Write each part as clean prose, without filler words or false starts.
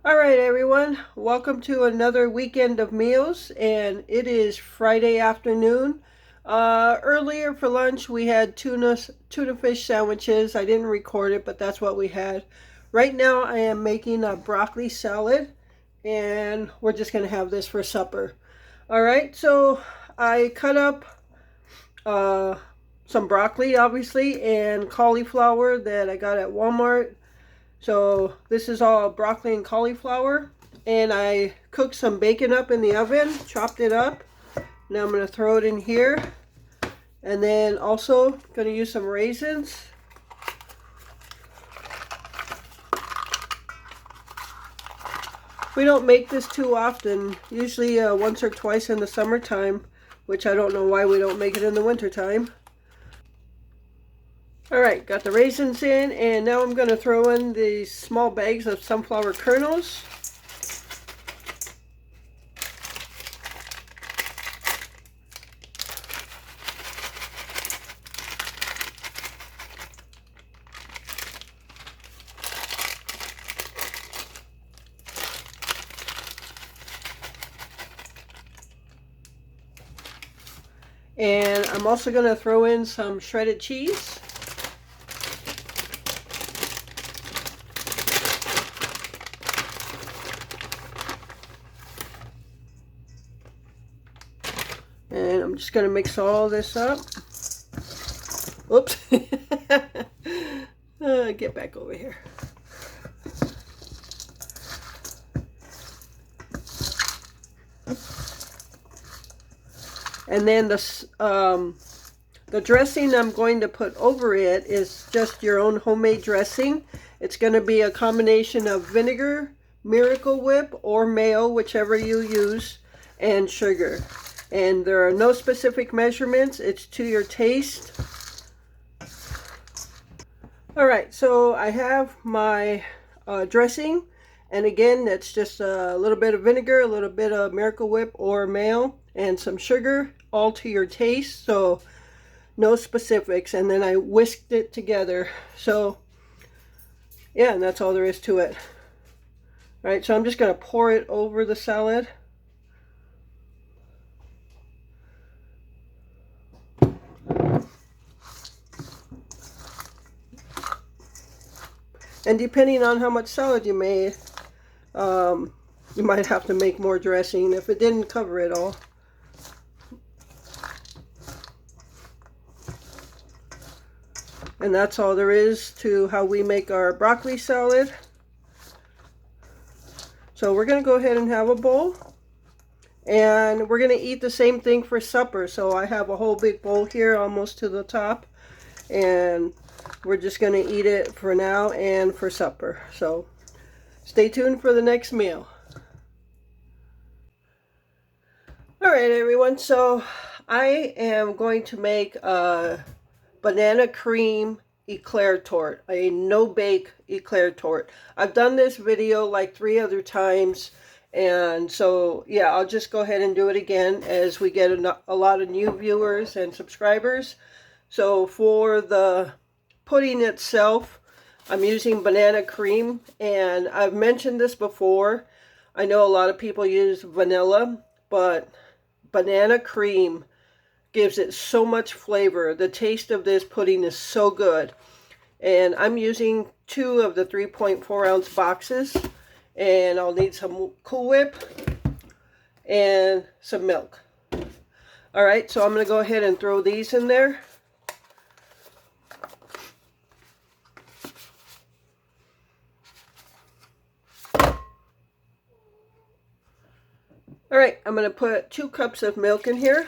All right, everyone. Welcome to another weekend of meals, and it is Friday afternoon. Earlier for lunch, we had tuna fish sandwiches. I didn't record it, but that's what we had. Right now, I am making a broccoli salad, and we're just going to have this for supper. All right, so I cut up uh, some broccoli, obviously, and cauliflower that I got at Walmart. So this is all broccoli and cauliflower. And I cooked some bacon up in the oven, chopped it up. Now I'm going to throw it in here. And then also going to use some raisins. We don't make this too often, usually once or twice in the summertime, which I don't know why we don't make it in the wintertime. Alright, got the raisins in, and now I'm going to throw in these small bags of sunflower kernels. And I'm also going to throw in some shredded cheese. And I'm just going to mix all this up. Oops. Get back over here. And then the dressing I'm going to put over it is just your own homemade dressing. It's going to be a combination of vinegar, Miracle Whip, or mayo, whichever you use, and sugar. And there are no specific measurements. It's to your taste. Alright, so I have my dressing. And again, that's just a little bit of vinegar, a little bit of Miracle Whip or mayo, and some sugar, all to your taste. So no specifics. And then I whisked it together. So yeah, and that's all there is to it. All right, so I'm just going to pour it over the salad. And depending on how much salad you made, you might have to make more dressing if it didn't cover it all. And that's all there is to how we make our broccoli salad. So we're going to go ahead and have a bowl. And we're going to eat the same thing for supper. So I have a whole big bowl here almost to the top. And we're just going to eat it for now and for supper. So stay tuned for the next meal. Alright everyone, so I am going to make a banana cream Eclair Torte, a no-bake Eclair Torte. I've done this video like 3 other times, and so yeah, I'll just go ahead and do it again as we get a lot of new viewers and subscribers. So for the pudding itself, I'm using banana cream, and I've mentioned this before. I know a lot of people use vanilla, but banana cream gives it so much flavor. The taste of this pudding is so good. And I'm using 2 of the 3.4 ounce boxes. And I'll need some Cool Whip and some milk. Alright, so I'm going to go ahead and throw these in there. Alright, I'm going to put 2 cups of milk in here.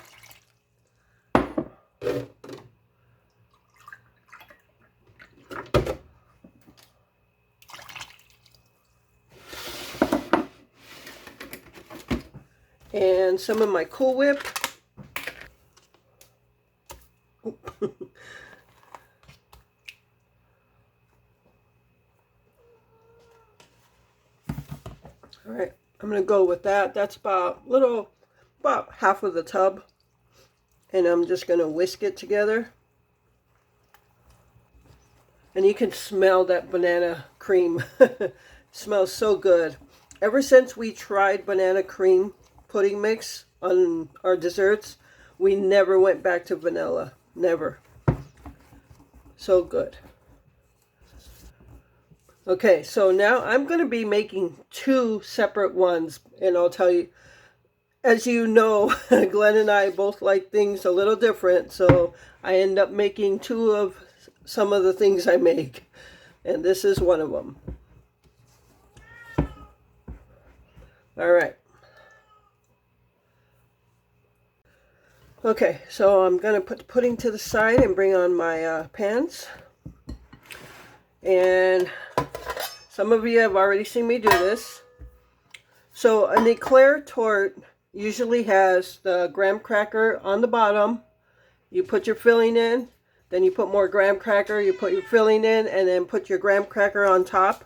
And some of my Cool Whip. Alright, I'm going to go with that. That's about half of the tub. And I'm just going to whisk it together. And you can smell that banana cream. Smells so good. ever since we tried banana cream pudding mix on our desserts, we never went back to vanilla. Never. So good. Okay, so now I'm going to be making two separate ones, and I'll tell you, as you know, Glenn and I both like things a little different, so I end up making two of some of the things I make, and this is one of them. All right. Okay, so I'm going to put the pudding to the side and bring on my pans. And some of you have already seen me do this. So an Eclair Torte usually has the graham cracker on the bottom. You put your filling in, then you put more graham cracker, you put your filling in, and then put your graham cracker on top,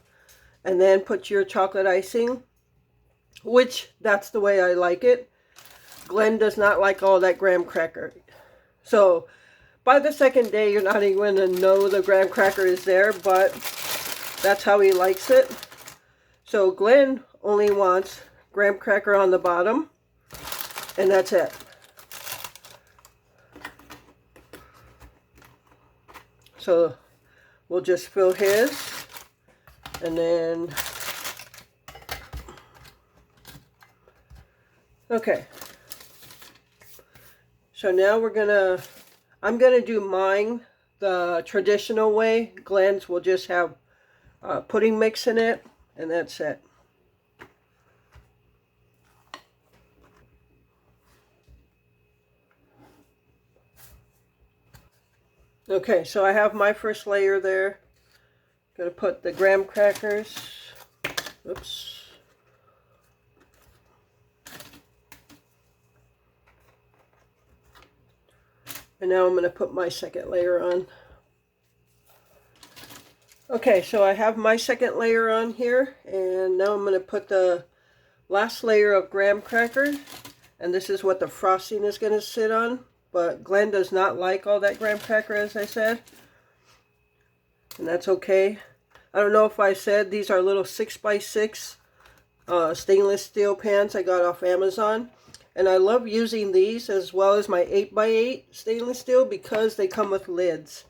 and then put your chocolate icing, which that's the way I like it. Glenn does not like all that graham cracker. So by the second day, you're not even going to know the graham cracker is there, but that's how he likes it. So Glenn only wants graham cracker on the bottom, and that's it. So we'll just fill his, and then, okay. So now I'm gonna do mine the traditional way. Glenn's will just have pudding mix in it, and that's it. Okay, so I have my first layer there. Gonna put the graham crackers. Oops. And now I'm gonna put my second layer on. Okay, so I have my second layer on here, and now I'm gonna put the last layer of graham crackers, and this is what the frosting is gonna sit on. But Glenn does not like all that graham cracker, as I said. And that's okay. I don't know if I said these are little 6x6 stainless steel pans I got off Amazon. And I love using these as well as my 8x8 stainless steel because they come with lids.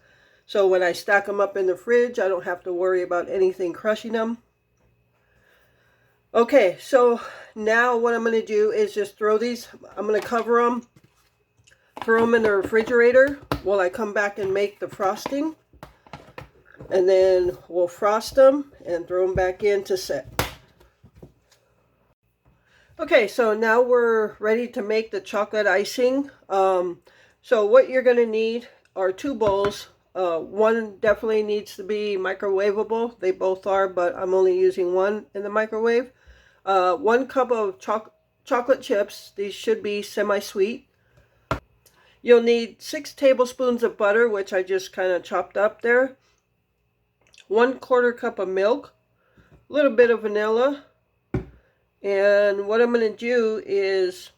So when I stack them up in the fridge, I don't have to worry about anything crushing them. Okay, so now what I'm going to do is just throw these, I'm going to cover them. Throw them in the refrigerator while I come back and make the frosting. And then we'll frost them and throw them back in to set. Okay, so now we're ready to make the chocolate icing. So what you're going to need are two bowls. One definitely needs to be microwavable. They both are, but I'm only using one in the microwave. 1 cup of chocolate chips. These should be semi-sweet. You'll need 6 tablespoons of butter, which I just kind of chopped up there. 1/4 cup of milk, a little bit of vanilla. And what I'm going to do is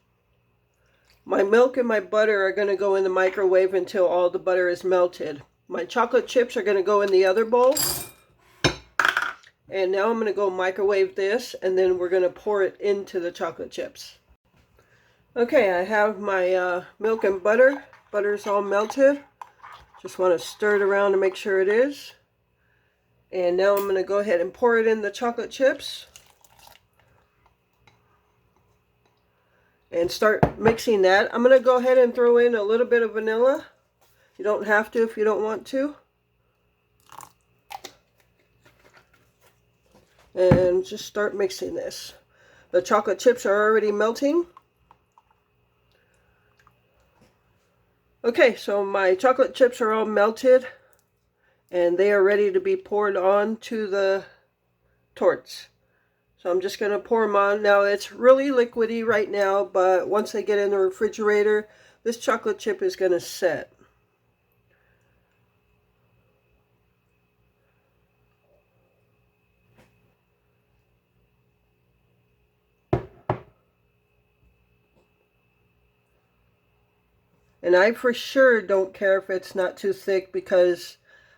my milk and my butter are going to go in the microwave until all the butter is melted. My chocolate chips are going to go in the other bowl. And now I'm going to go microwave this, and then we're going to pour it into the chocolate chips. Okay, I have my milk and butter. Butter's all melted. Just want to stir it around to make sure it is. And now I'm going to go ahead and pour it in the chocolate chips. And start mixing that. I'm going to go ahead and throw in a little bit of vanilla. You don't have to if you don't want to. And just start mixing this. The chocolate chips are already melting. Okay, so my chocolate chips are all melted and they are ready to be poured on to the torts. So I'm just going to pour them on. Now it's really liquidy right now, but once they get in the refrigerator, this chocolate chip is going to set. And I for sure don't care if it's not too thick because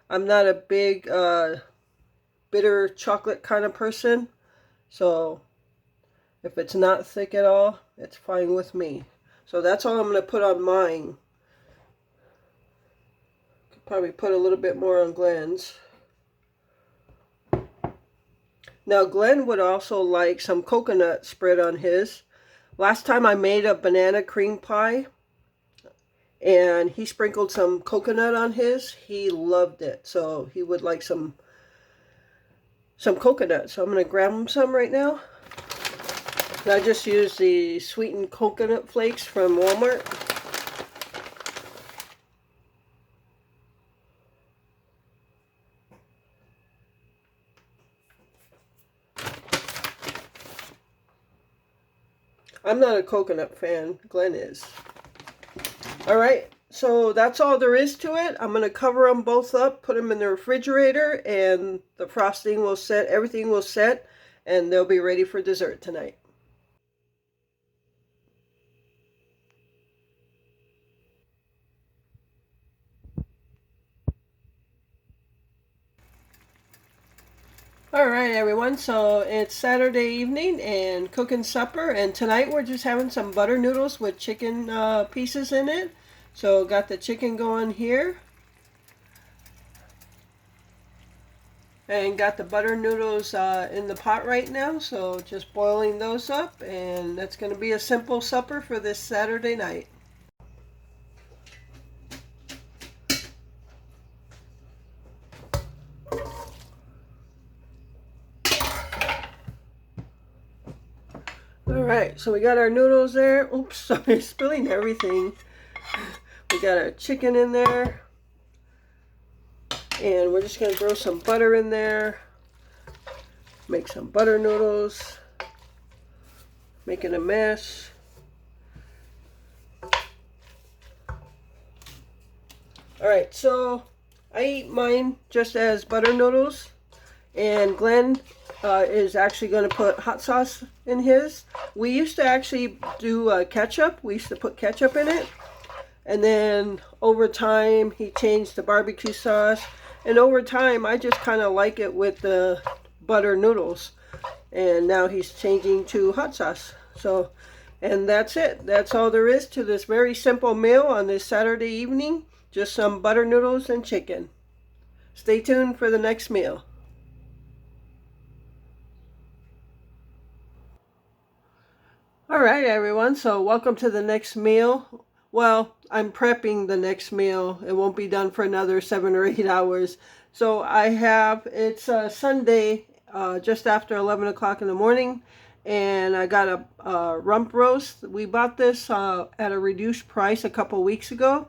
I'm not a big bitter chocolate kind of person. So If it's not thick at all, it's fine with me. So that's all I'm going to put on mine. Could probably put a little bit more on Glenn's. Now Glenn would also like some coconut spread on his. Last time I made a banana cream pie and he sprinkled some coconut on his. He loved it. So he would like some coconut. So I'm going to grab him some right now. And I just used the sweetened coconut flakes from Walmart. I'm not a coconut fan. Glenn is. Alright, so that's all there is to it. I'm going to cover them both up, put them in the refrigerator, and the frosting will set, everything will set, and they'll be ready for dessert tonight. Alright everyone, so it's Saturday evening and cooking supper, and tonight we're just having some butter noodles with chicken pieces in it. So got the chicken going here. And got the butter noodles in the pot right now, so just boiling those up, and that's going to be a simple supper for this Saturday night. Alright, so we got our noodles there. Oops, sorry, spilling everything. We got our chicken in there. And we're just going to throw some butter in there. Make some butter noodles. Making a mess. Alright, so I eat mine just as butter noodles. And Glenn is actually going to put hot sauce in his. We used to actually do ketchup. We used to put ketchup in it. And then over time, he changed to barbecue sauce. And over time, I just kind of like it with the butter noodles. And now he's changing to hot sauce. So, and that's it. That's all there is to this very simple meal on this Saturday evening. Just some butter noodles and chicken. Stay tuned for the next meal. Alright everyone, so welcome to the next meal. Well, I'm prepping the next meal. It won't be done for another 7 or 8 hours. So I have, it's Sunday, just after 11 o'clock in the morning, and I got a rump roast. We bought this at a reduced price a couple weeks ago,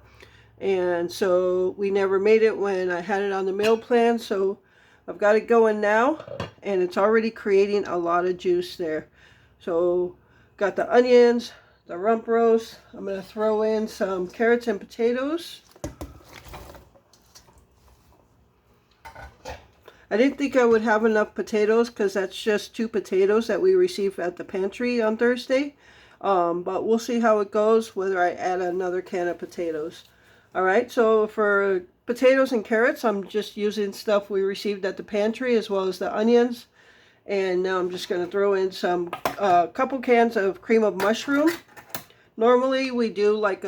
and so we never made it when I had it on the meal plan. So I've got it going now, and it's already creating a lot of juice there. So got the onions, the rump roast. I'm going to throw in some carrots and potatoes. I didn't think I would have enough potatoes because that's just 2 potatoes that we received at the pantry on Thursday. But we'll see how it goes, whether I add another can of potatoes. Alright, so for potatoes and carrots, I'm just using stuff we received at the pantry as well as the onions. And now I'm just going to throw in some couple cans of cream of mushroom. Normally we do like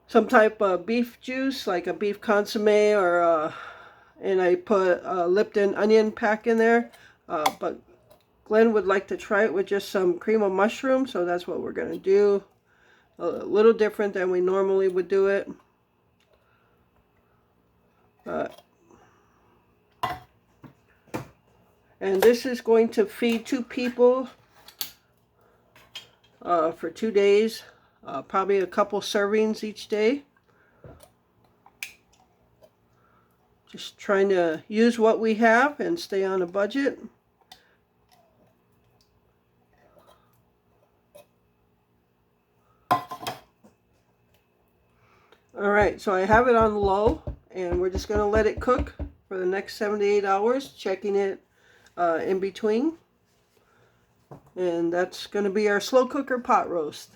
some type of beef juice, like a beef consomme, or and I put a Lipton onion pack in there. But Glenn would like to try it with just some cream of mushroom, so that's what we're going to do. A little different than we normally would do it. And this is going to feed 2 people for 2 days. Probably a couple servings each day. Just trying to use what we have and stay on a budget. Alright, so I have it on low, and we're just going to let it cook for the next 7 to 8 hours, checking it in between. And that's going to be our slow cooker pot roast.